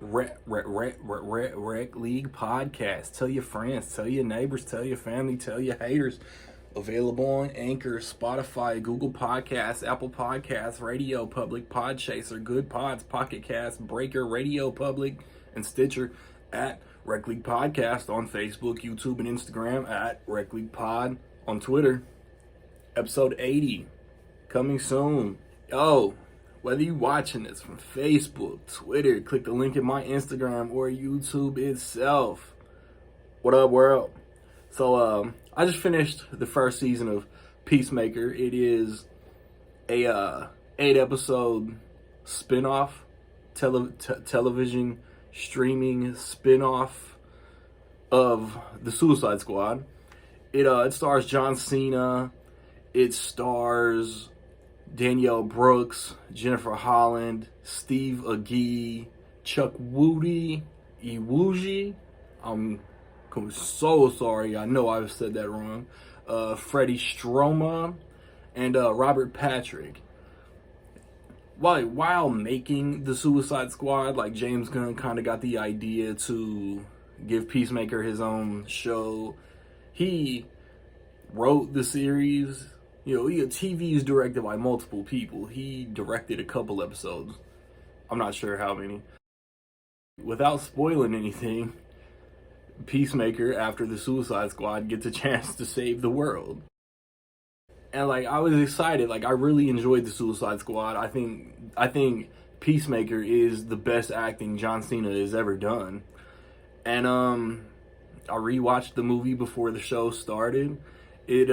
Rec League podcast. Tell your friends, tell your neighbors, tell your family, tell your haters. Available on Anchor, Spotify, Google Podcasts, Apple Podcasts, Radio Public, Podchaser, Good Pods, Pocket Cast, Breaker, Radio Public, and Stitcher at Rec League Podcast on Facebook, YouTube, and Instagram at Rec League Pod on Twitter. Episode 80 coming soon. Yo, whether you're watching this from Facebook, Twitter, click the link in my Instagram or YouTube itself. What up, world? So, I just finished the first season of Peacemaker. It is a 8-episode spin-off, television streaming spin-off of the Suicide Squad. It stars John Cena. It stars Danielle Brooks, Jennifer Holland, Steve Agee, Chuck Woody, Iwuji. I'm so sorry. I know I've said that wrong. Freddie Stroma and Robert Patrick. While making the Suicide Squad, like James Gunn kind of got the idea to give Peacemaker his own show. He wrote the series. You know, TV is directed by multiple people. He directed a couple episodes. I'm not sure how many. Without spoiling anything, Peacemaker, after the Suicide Squad, gets a chance to save the world. And like, I was excited. Like, I really enjoyed the Suicide Squad. I think Peacemaker is the best acting John Cena has ever done. And I rewatched the movie before the show started. It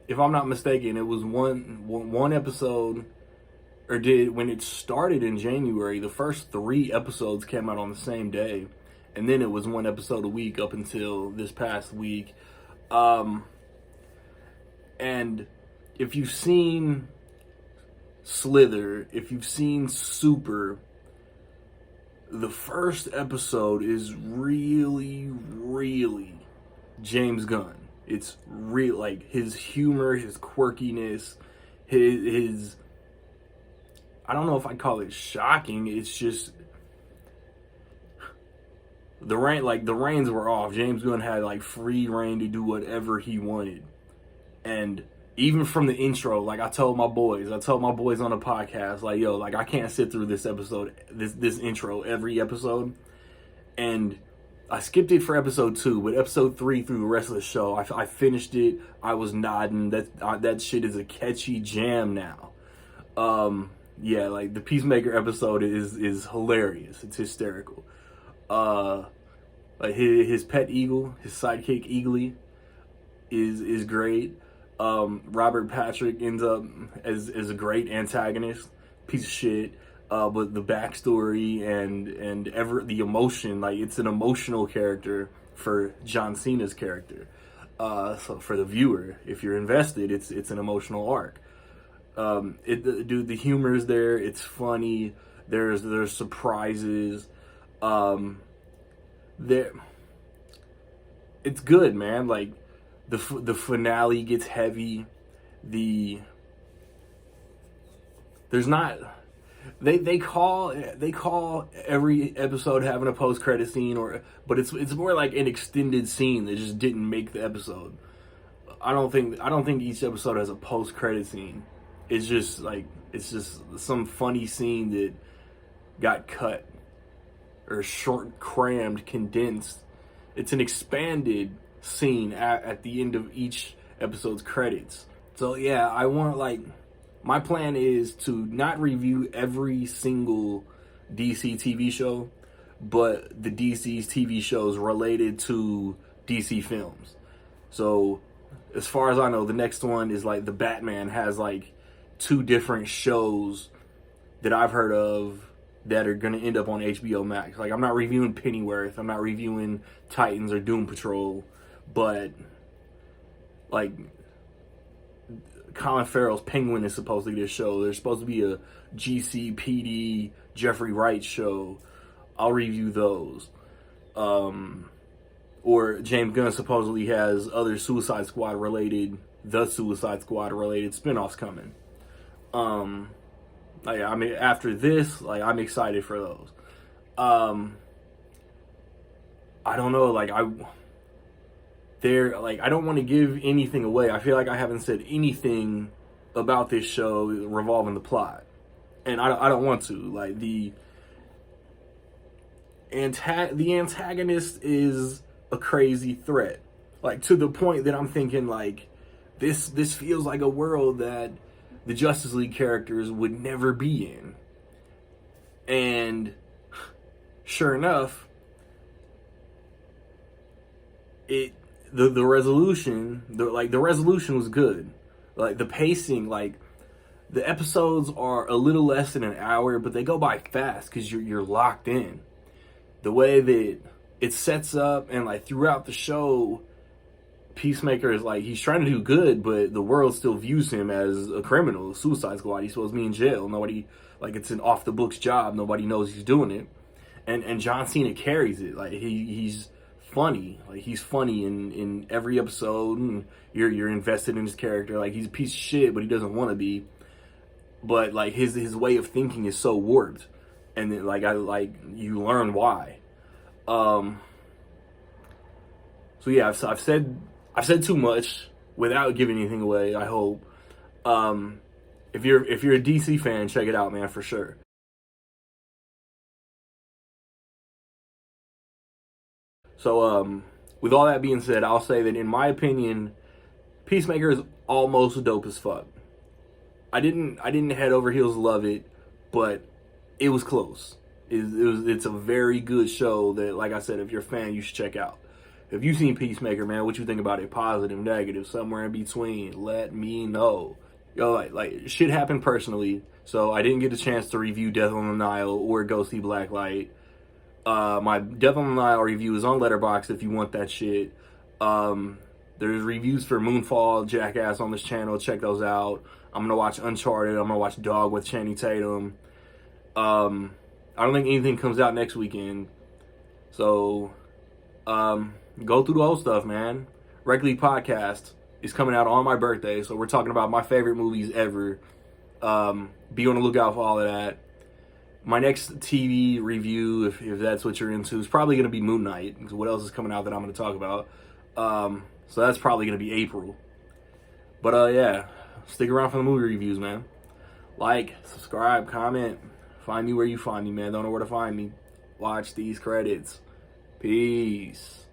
if I'm not mistaken, it was one episode, or when it started in January, the first 3 episodes came out on the same day. And then it was 1 episode a week up until this past week. And if you've seen Slither, if you've seen Super, the first episode is really, really James Gunn. It's real, like his humor, his quirkiness, his I don't know if I call it shocking. It's just the reins were off. James Gunn had like free reign to do whatever he wanted. And even from the intro, like I told my boys on the podcast, like, yo, like I can't sit through this episode, this intro every episode. And I skipped it for episode 2, but episode 3 through the rest of the show, I finished it. I was nodding. That shit is a catchy jam now. Yeah, like the Peacemaker episode is hilarious. It's hysterical. Like his pet eagle, his sidekick Eagly, is great. Robert Patrick ends up as a great antagonist, piece of shit. But the backstory and the emotion, like it's an emotional character for John Cena's character. So for the viewer, if you're invested, it's an emotional arc. The humor is there. It's funny. There's surprises. It's good, man. Like the finale gets heavy. They call every episode having a post-credit scene, but it's more like an extended scene that just didn't make the episode. I don't think each episode has a post-credit scene. It's just some funny scene that got cut or short, crammed, condensed. It's an expanded scene at the end of each episode's credits. So yeah, my plan is to not review every single DC TV show, but the DC's TV shows related to DC films. So, as far as I know, the next one is like the Batman has like 2 different shows that I've heard of that are going to end up on HBO Max. Like, I'm not reviewing Pennyworth, I'm not reviewing Titans or Doom Patrol, but like Colin Farrell's Penguin is supposed to get a show. There's supposed to be a GCPD Jeffrey Wright show. I'll review those. Or James Gunn supposedly has other Suicide Squad related spinoffs coming. After this, I'm excited for those. Um, I don't know, like I don't want to give anything away. I feel like I haven't said anything about this show revolving the plot, and I don't want to. Like the antagonist is a crazy threat, like to the point that I'm thinking like this feels like a world that the Justice League characters would never be in, and sure enough, it the resolution the resolution was good. Like the pacing, like the episodes are a little less than an hour, but they go by fast because you're locked in. The way that it sets up and like throughout the show, Peacemaker is like he's trying to do good, but the world still views him as a criminal, Suicide Squad. He's supposed to be in jail. Nobody like it's an off the books job. Nobody knows he's doing it, and John Cena carries it. Like he's funny. Like he's funny in every episode, and you're invested in his character. Like he's a piece of shit, but he doesn't want to be. But like his way of thinking is so warped, and then you learn why. So yeah, I've said too much without giving anything away. I hope. If you're a DC fan, check it out, man, for sure. So with all that being said, I'll say that in my opinion, Peacemaker is almost dope as fuck. I didn't head over heels love it, but it was close. It's a very good show that, like I said, if you're a fan, you should check out. If you've seen Peacemaker, man, what you think about it? Positive, negative, somewhere in between? Let me know. Yo, like shit happened personally, so I didn't get a chance to review Death on the Nile or go see Blacklight. My Death on the Nile review is on Letterboxd if you want that shit. There's reviews for Moonfall, Jackass on this channel. Check those out. I'm gonna watch Uncharted. I'm gonna watch Dog with Channing Tatum. I don't think anything comes out next weekend. So, go through the whole stuff, man. Rec League Podcast is coming out on my birthday, so we're talking about my favorite movies ever. Be on the lookout for all of that. My next TV review, if that's what you're into, is probably going to be Moon Knight, because what else is coming out that I'm going to talk about? So that's probably going to be April. But yeah, stick around for the movie reviews, man. Like, subscribe, comment. Find me where you find me, man. Don't know where to find me. Watch these credits. Peace.